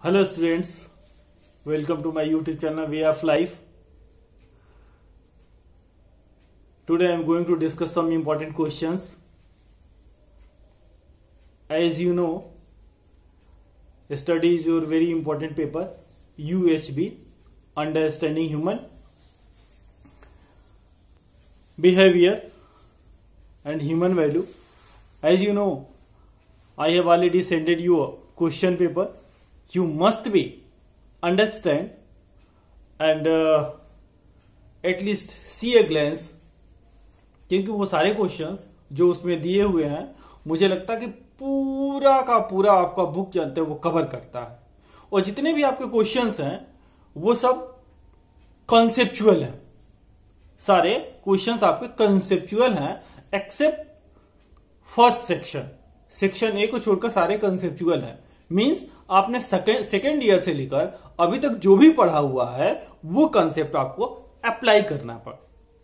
Hello students, welcome to my YouTube channel Way of Life. Today I am going to discuss some important questions. As you know, study is your very important paper, UHB, Understanding Human Behavior and Human Value. As you know, I have already sent you a question paper. You must be understand and at least see a glance, क्योंकि वो सारे questions जो उसमें दिए हुए हैं मुझे लगता है कि पूरा का पूरा आपका बुक जानते हैं वो कवर करता है। और जितने भी आपके क्वेश्चंस हैं वो सब कॉन्सेप्चुअल हैं, सारे क्वेश्चंस आपके कॉन्सेप्चुअल हैं एक्सेप्ट फर्स्ट सेक्शन ए को छोड़कर सारे कॉन्सेप्चुअल हैं। मींस आपने सेकेंड ईयर से लेकर अभी तक जो भी पढ़ा हुआ है वो कंसेप्ट आपको अप्लाई करना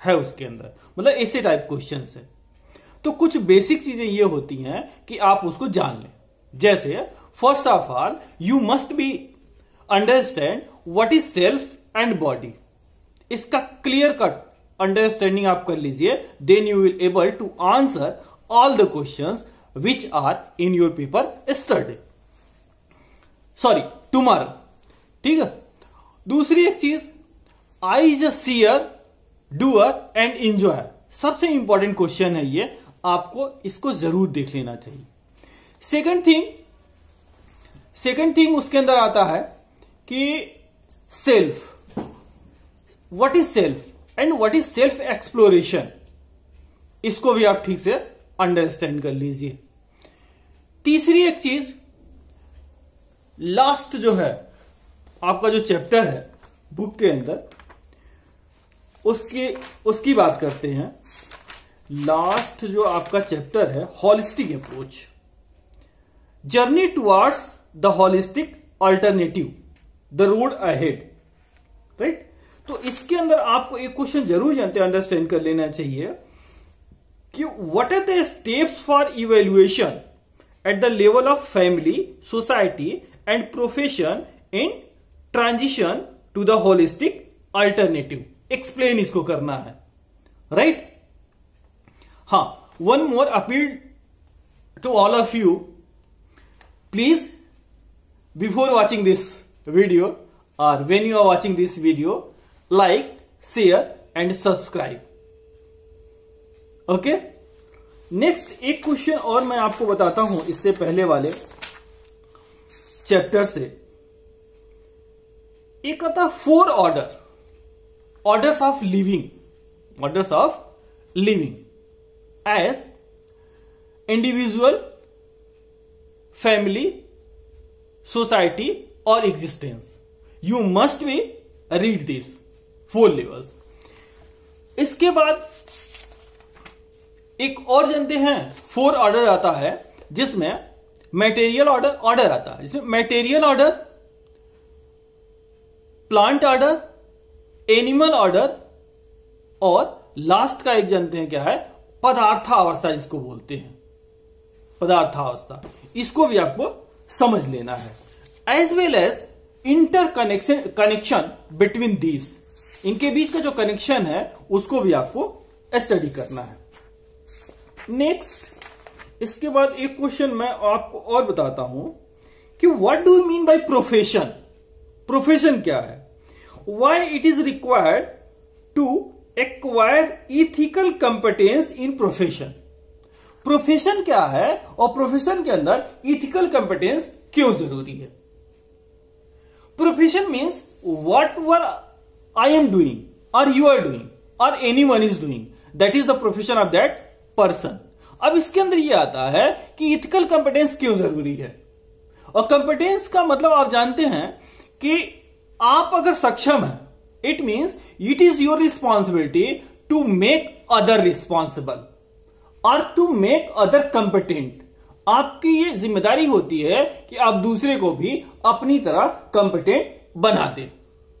है उसके अंदर, मतलब ऐसे टाइप क्वेश्चन है। तो कुछ बेसिक चीजें ये होती हैं कि आप उसको जान लें। जैसे first of all you must be understand what is self and body. इसका क्लियर कट अंडरस्टैंडिंग आप कर लीजिए, then you will able to answer all the questions which are in your paper study, sorry tomorrow. ठीक है। दूसरी एक चीज, I is a seer doer and enjoyer. सबसे इंपॉर्टेंट क्वेश्चन है ये, आपको इसको जरूर देख लेना चाहिए। सेकंड थिंग उसके अंदर आता है कि self, what is self and what is self exploration. इसको भी आप ठीक से अंडरस्टैंड कर लीजिए। तीसरी एक चीज, लास्ट जो है आपका जो चैप्टर है बुक के अंदर उसकी बात करते हैं। लास्ट जो आपका चैप्टर है holistic approach, journey towards the holistic alternative, the road ahead, right. तो इसके अंदर आपको एक क्वेश्चन जरूर जानते अंडरस्टैंड कर लेना चाहिए कि what are the steps for evaluation at the level of family, society and profession in transition to the holistic alternative. Explain इसको करना है, राइट। हाँ, one more appeal to all of you, please before watching this video और when you are watching this video, like, share and subscribe. Okay. Next एक question और मैं आपको बताता हूं इससे पहले वाले चैप्टर से। एक आता 4 orders of living as individual, family, society और existence. You must be read this 4 levels. इसके बाद एक और जानते हैं 4 ऑर्डर आता है जिसमें मटेरियल ऑर्डर आता है। इसमें material order, plant order, animal order और लास्ट का एक जानते हैं क्या है, पदार्थावस्था जिसको बोलते हैं, पदार्थावस्था। इसको भी आपको समझ लेना है। As well as connection between these, इनके बीच का जो कनेक्शन है उसको भी आपको स्टडी करना है। नेक्स्ट इसके बाद एक क्वेश्चन मैं आपको और बताता हूं कि what do you mean by profession. Profession क्या है, why it is required to acquire ethical competence in profession. Profession क्या है और प्रोफेशन के अंदर इथिकल कंपिटेंस क्यों जरूरी है। Profession means what were I am doing और यू आर डूइंग और any one is doing, that is the profession of that person. अब इसके अंदर यह आता है कि इथिकल कंपिटेंस क्यों जरूरी है। और कंपिटेंस का मतलब आप जानते हैं कि आप अगर सक्षम हैं, it means it is your responsibility to make other responsible और टू मेक अदर कंपिटेंट। आपकी ये जिम्मेदारी होती है कि आप दूसरे को भी अपनी तरह कंपिटेंट बना दें,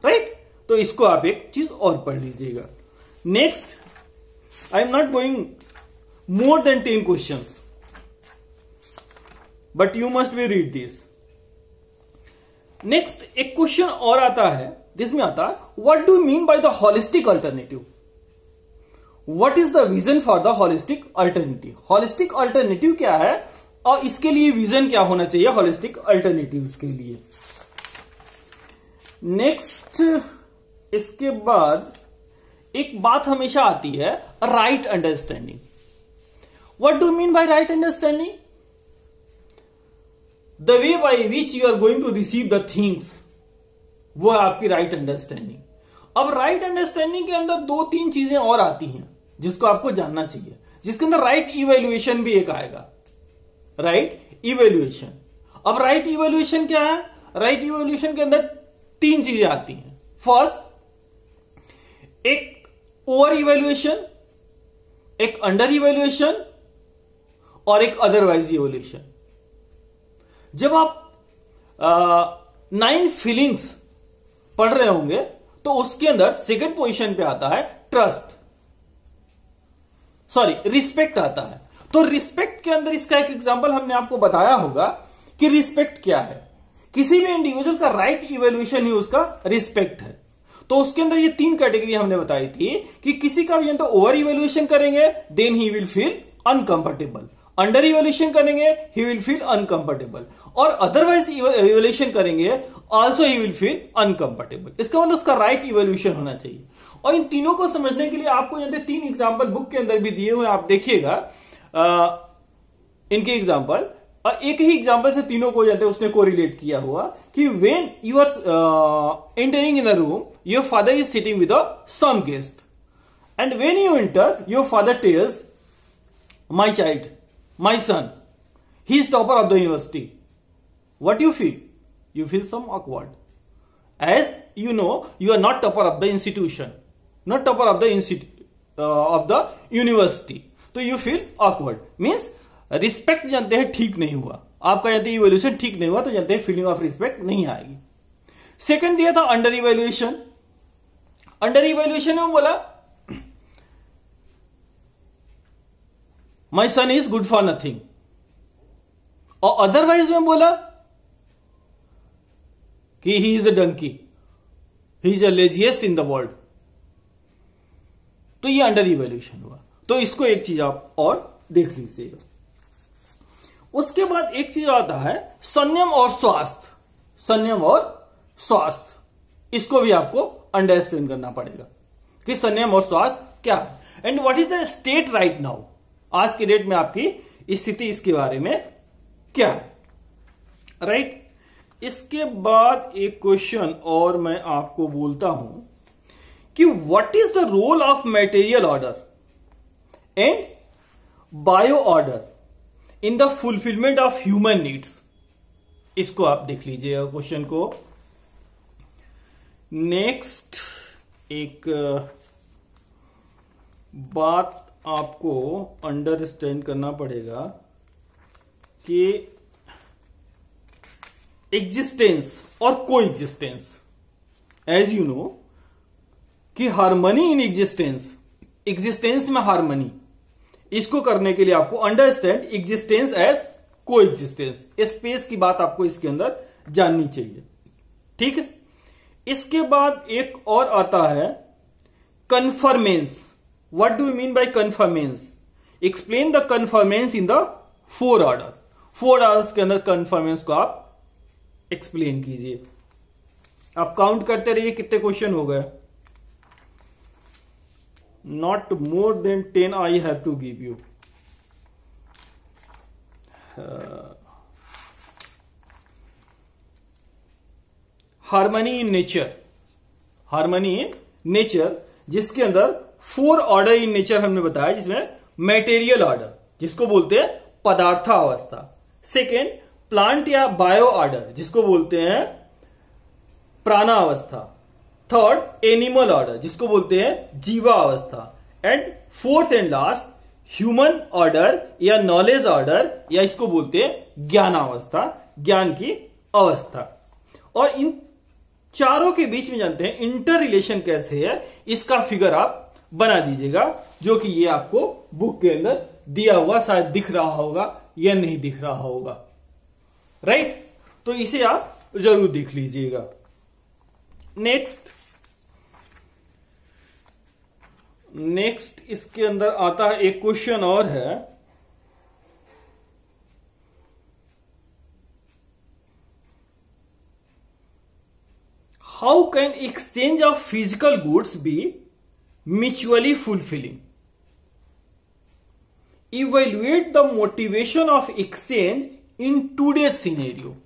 राइट। तो इसको आप एक चीज और पढ़ लीजिएगा। Next, I am not going more than 10 questions, but you must be read this. Next एक क्वेश्चन और आता है, जिसमें आता है what do mean by the holistic alternative. What is the vision for the holistic alternative. Holistic alternative क्या है और इसके लिए विजन क्या होना चाहिए हॉलिस्टिक अल्टरनेटिव्स के लिए। नेक्स्ट इसके बाद एक बात हमेशा आती है, right understanding. What do mean by right understanding. The way by which you are going to receive the things, वो है आपकी राइट अंडरस्टैंडिंग। अब राइट अंडरस्टैंडिंग के अंदर 2-3 चीजें और आती हैं जिसको आपको जानना चाहिए, जिसके अंदर राइट इवेल्युएशन भी एक आएगा। Right evaluation. अब राइट इवेल्युएशन क्या है। राइट इवेल्युएशन के अंदर 3 चीजें आती हैं। फर्स्ट, एक ओवर इवेल्युएशन, एक अंडर इवेल्युएशन और एक अदरवाइज इवेल्युएशन। जब आप 9 फीलिंग्स पढ़ रहे होंगे तो उसके अंदर सेकंड पोजीशन पे आता है रिस्पेक्ट आता है। तो रिस्पेक्ट के अंदर इसका एक एग्जांपल हमने आपको बताया होगा कि रिस्पेक्ट क्या है। किसी भी इंडिविजुअल का राइट इवेल्युएशन ही उसका रिस्पेक्ट है। तो उसके अंदर ये 3 कैटेगरी हमने बताई थी कि किसी का भी तो ओवर इवेल्युएशन करेंगे then he will feel uncomfortable, under evaluation करेंगे ही विल फील अनकंफर्टेबल, और अदरवाइज इवेल्युएशन करेंगे also he will feel uncomfortable. इसका मतलब उसका राइट इवेल्युएशन होना चाहिए। और इन तीनों को समझने के लिए आपको यहाँ 3 एग्जाम्पल बुक के अंदर भी दिए हुए, आप देखिएगा इनके एग्जाम्पल, और एक ही एग्जाम्पल से तीनों को जाते उसने कोरिलेट किया हुआ कि when you are entering in the room your father is sitting with some guest and when you enter your father tells my child, my son, he is topper of the university. What you feel? You feel some awkward, as you know you are not topper of the institution, not topper of the university, तो you feel awkward, means respect जानते हैं ठीक नहीं हुआ, आपका जानते हैं evaluation ठीक नहीं हुआ, तो जानते हैं फीलिंग ऑफ रिस्पेक्ट नहीं आएगी। सेकंड दिया था अंडर इवेल्युएशन। अंडर इवेल्युएशन में बोला my son is good for nothing, और अदरवाइज में बोला कि he is a donkey, he is a laziest in the world. तो ये अंडर इवेल्युएशन हुआ। तो इसको एक चीज आप और देख लीजिएगा। उसके बाद एक चीज आता है संयम और स्वास्थ्य। संयम और स्वास्थ्य, इसको भी आपको अंडरस्टैंड करना पड़ेगा कि संयम और स्वास्थ्य क्या है and what is the state right now. आज के डेट में आपकी स्थिति इसके बारे में क्या है, राइट। इसके बाद एक क्वेश्चन और मैं आपको बोलता हूं कि what is the role of material order and bio order in the fulfilment of human needs. इसको आप देख लीजिएगा क्वेश्चन को। नेक्स्ट एक बात आपको अंडरस्टैंड करना पड़ेगा कि एग्जिस्टेंस और को एग्जिस्टेंस, एज यू नो कि हार्मनी इन एग्जिस्टेंस, एग्जिस्टेंस में हार्मनी, इसको करने के लिए आपको अंडरस्टैंड एग्जिस्टेंस एज को एग्जिस्टेंस। स्पेस की बात आपको इसके अंदर जाननी चाहिए, ठीक है। इसके बाद एक और आता है conformance. What do you mean bye conformance? Explain the conformance in the 4 order. 4 orders के अंदर कन्फर्मेंस को आप एक्सप्लेन कीजिए। आप काउंट करते रहिए कितने क्वेश्चन हो गए। Not more than 10 I have to give you. Harmony in nature, harmony in nature, जिसके अंदर 4 ऑर्डर इन नेचर हमने बताया, जिसमें मटेरियल ऑर्डर जिसको बोलते हैं पदार्थावस्था, सेकेंड प्लांट या बायो ऑर्डर जिसको बोलते हैं प्राणावस्था, थर्ड एनिमल ऑर्डर जिसको बोलते हैं जीवावस्था, and fourth and last human order या नॉलेज ऑर्डर या इसको बोलते हैं ज्ञानावस्था, ज्ञान की अवस्था। और इन चारों के बीच में जानते हैं इंटर रिलेशन कैसे है, इसका फिगर आप बना दीजिएगा, जो कि ये आपको बुक के अंदर दिया हुआ, शायद दिख रहा होगा या नहीं दिख रहा होगा, राइट। तो इसे आप जरूर देख लीजिएगा। नेक्स्ट इसके अंदर आता है एक क्वेश्चन और है, how can exchange of physical goods B mutually fulfilling? Evaluate the motivation of exchange in today's scenario.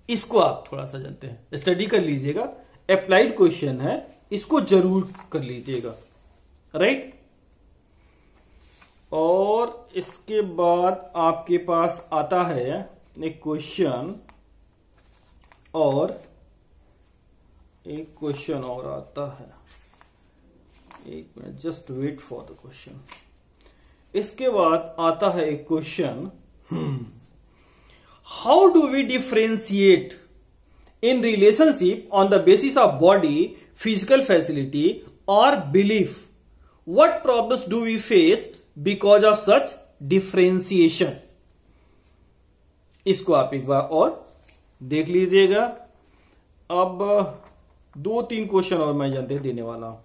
इसको आप थोड़ा सा जानते हैं, स्टडी कर लीजिएगा, अप्लाइड क्वेश्चन है, इसको जरूर कर लीजिएगा, राइट। और इसके बाद आपके पास आता है एक क्वेश्चन और आता है, एक minute, just wait for the question. इसके बाद आता है एक question, how do we differentiate in relationship on the basis of body, physical facility और belief? What problems do we face because of such differentiation? इसको आप एक बार और देख लीजिएगा। अब 2-3 क्वेश्चन और मैं जानते देने वाला हूं,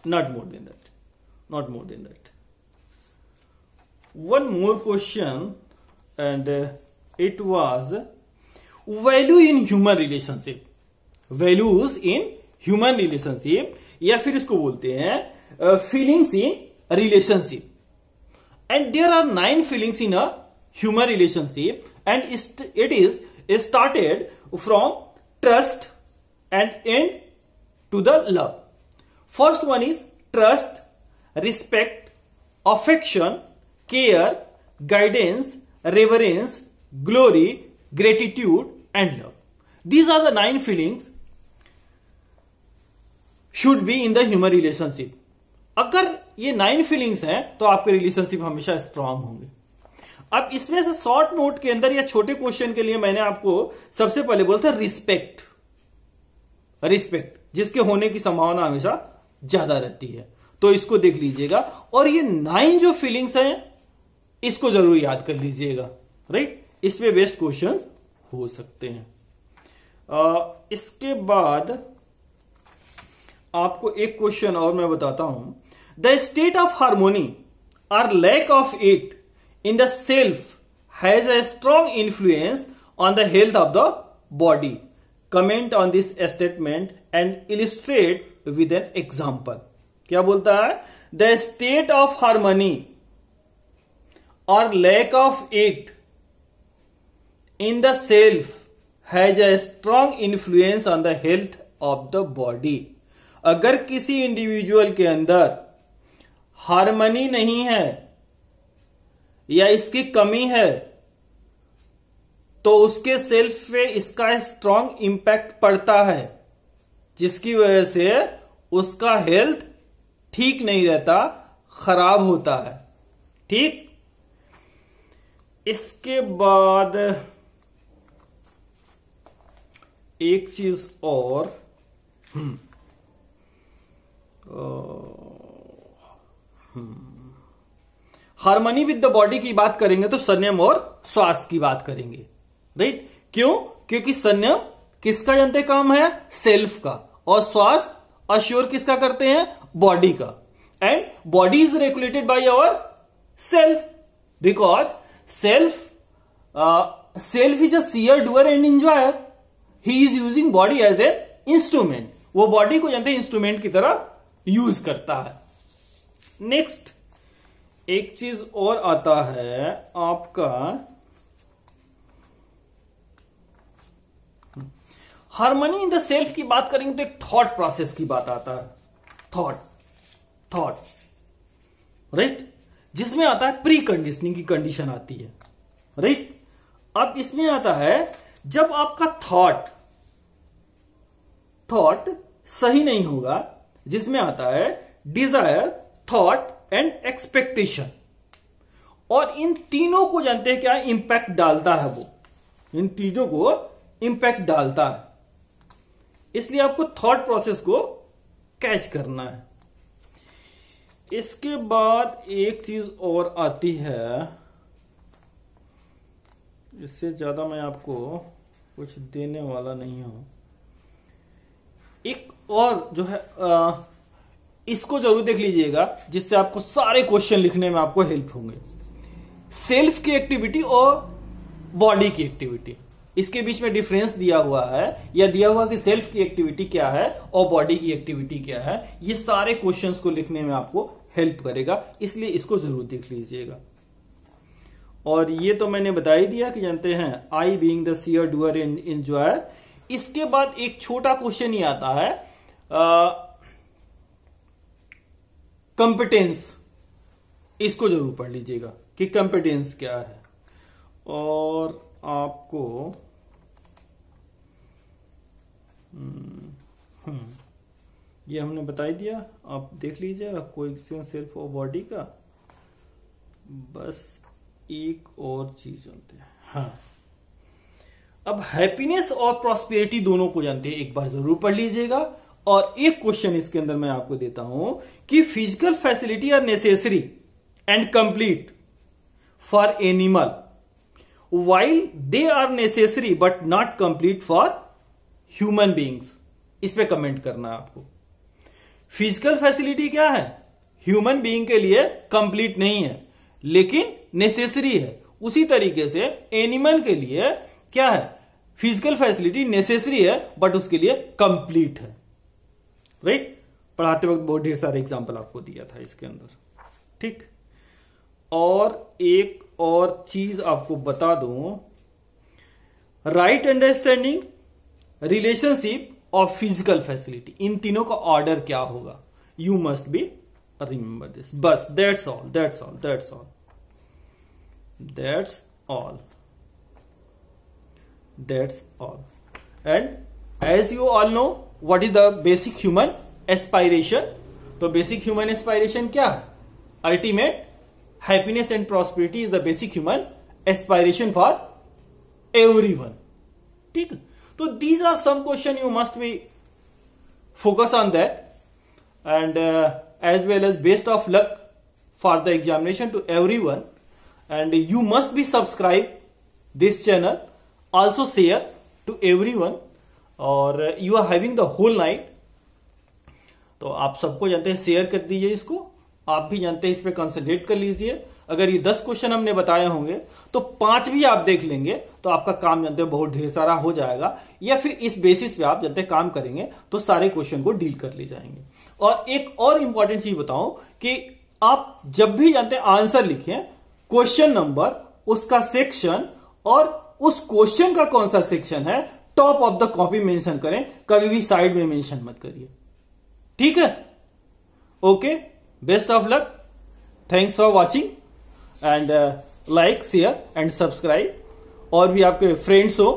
not more then that. One more question, and it was value in human relationship. Values in human relationship, या फिर इसको बोलते हैं feelings in relationship. And there are 9 feelings in a human relationship, and it is started from trust and end to the love. First one is trust, respect, affection, care, guidance, reverence, glory, gratitude and love. These are the 9 feelings should be in the human relationship. अगर ये 9 feelings हैं तो आपके relationship हमेशा strong होंगे। अब इसमें से शॉर्ट नोट के अंदर या छोटे क्वेश्चन के लिए मैंने आपको सबसे पहले बोला था रिस्पेक्ट, जिसके होने की संभावना हमेशा ज्यादा रहती है, तो इसको देख लीजिएगा। और ये 9 जो फीलिंग्स हैं इसको जरूर याद कर लीजिएगा, राइट। इस पे बेस्ट क्वेश्चंस हो सकते हैं। इसके बाद आपको एक क्वेश्चन और मैं बताता हूं, the state of harmony or lack of it in the self has a strong influence on the health of the body. Comment on this statement and illustrate with an example. क्या बोलता है? The state of harmony or lack of it in the self has a strong influence on the health of the body. अगर किसी individual के अंदर harmony नहीं है या इसकी कमी है तो उसके सेल्फ पे इसका स्ट्रॉन्ग इंपैक्ट पड़ता है, जिसकी वजह से उसका हेल्थ ठीक नहीं रहता, खराब होता है, ठीक। इसके बाद एक चीज और, हार्मनी विद द बॉडी की बात करेंगे तो संयम और स्वास्थ्य की बात करेंगे, राइट। क्यों? क्योंकि संयम किसका जनते काम है? सेल्फ का, और स्वास्थ्य अश्योर किसका करते हैं? बॉडी का। And body is regulated by our self, because self is a seer, doer and enjoyer. He is using body as a instrument. वो बॉडी को जानते हैं इंस्ट्रूमेंट की तरह यूज करता है। नेक्स्ट एक चीज और आता है आपका, हार्मनी इन द सेल्फ की बात करेंगे तो एक थॉट प्रोसेस की बात आता है। थॉट, राइट, जिसमें आता है प्री कंडीशनिंग की कंडीशन आती है, राइट। अब इसमें आता है जब आपका थॉट सही नहीं होगा, जिसमें आता है डिजायर, थॉट एंड एक्सपेक्टेशन। और इन तीनों को जानते हैं क्या इंपैक्ट डालता है, वो इन चीजों को इंपैक्ट डालता है। इसलिए आपको थॉट प्रोसेस को कैच करना है। इसके बाद एक चीज और आती है, इससे ज्यादा मैं आपको कुछ देने वाला नहीं हूं। एक और जो है इसको जरूर देख लीजिएगा, जिससे आपको सारे क्वेश्चन लिखने में आपको हेल्प होंगे। सेल्फ की एक्टिविटी और बॉडी की एक्टिविटी, इसके बीच में डिफरेंस दिया हुआ है, या दिया हुआ कि सेल्फ की एक्टिविटी क्या है और बॉडी की एक्टिविटी क्या है। ये सारे क्वेश्चंस को लिखने में आपको हेल्प करेगा, इसलिए इसको जरूर देख लीजिएगा। और ये तो मैंने बता ही दिया कि जानते हैं I being the seer doer and enjoyer. इसके बाद एक छोटा क्वेश्चन ही आता है कंपिटेंस। इसको जरूर पढ़ लीजिएगा कि कंपिटेंस क्या है। और आपको ये हमने बता ही दिया, आप देख लीजिएगा कोएक्सियल सेल्फ और बॉडी का। बस एक और चीज जानते हैं, हाँ अब हैप्पीनेस और प्रॉस्पेरिटी दोनों को जानते हैं, एक बार जरूर पढ़ लीजिएगा। और एक क्वेश्चन इसके अंदर मैं आपको देता हूं कि physical facility are necessary and complete for animal while they are necessary but not complete for human beings। इस पे कमेंट करना है आपको। फिजिकल फैसिलिटी क्या है? ह्यूमन बीइंग के लिए कंप्लीट नहीं है लेकिन नेसेसरी है। उसी तरीके से एनिमल के लिए क्या है? फिजिकल फैसिलिटी नेसेसरी है बट उसके लिए कंप्लीट है। राइट? पढ़ाते वक्त बहुत ढेर सारे एग्जांपल आपको दिया था इसके अंदर। ठीक, और एक और चीज आपको बता दूं, राइट अंडरस्टैंडिंग, रिलेशनशिप और फिजिकल फैसिलिटी, इन तीनों का ऑर्डर क्या होगा? You must be remember this. बस that's all, that's all, that's all, that's all, that's all. And as you all know what is the basic human aspiration. तो basic human aspiration क्या है? Ultimate happiness and prosperity is the basic human aspiration for everyone। ठीक, तो these are some question you must be focus on that, and as well as best of luck for the examination to everyone, and you must be subscribe this channel, also share to everyone, और you are having the whole night। तो आप सबको जानते हैं, share कर दीजिए इसको। आप भी जानते हैं, इस पे कंसंट्रेट कर लीजिए। अगर ये 10 क्वेश्चन हमने बताए होंगे तो 5 भी आप देख लेंगे तो आपका काम जानते हैं बहुत ढेर सारा हो जाएगा। या फिर इस बेसिस पे आप जानते हैं काम करेंगे तो सारे क्वेश्चन को डील कर ले जाएंगे। और एक और इंपॉर्टेंट चीज बताऊं कि आप जब भी जानते हैं आंसर लिखें, क्वेश्चन नंबर, उसका सेक्शन और उस क्वेश्चन का कौन सा सेक्शन है top of the copy mention करें, कभी भी साइड में मेंशन मत करिए। ठीक है? Okay, best of luck, thanks for watching, and like, share and subscribe. और भी आपके फ्रेंड्स हो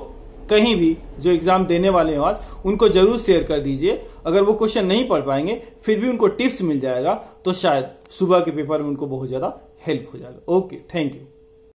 कहीं भी जो एग्जाम देने वाले हो आज, उनको जरूर शेयर कर दीजिए। अगर वो क्वेश्चन नहीं पढ़ पाएंगे फिर भी उनको टिप्स मिल जाएगा तो शायद सुबह के पेपर में उनको बहुत ज्यादा हेल्प हो जाएगा। Okay, thank you.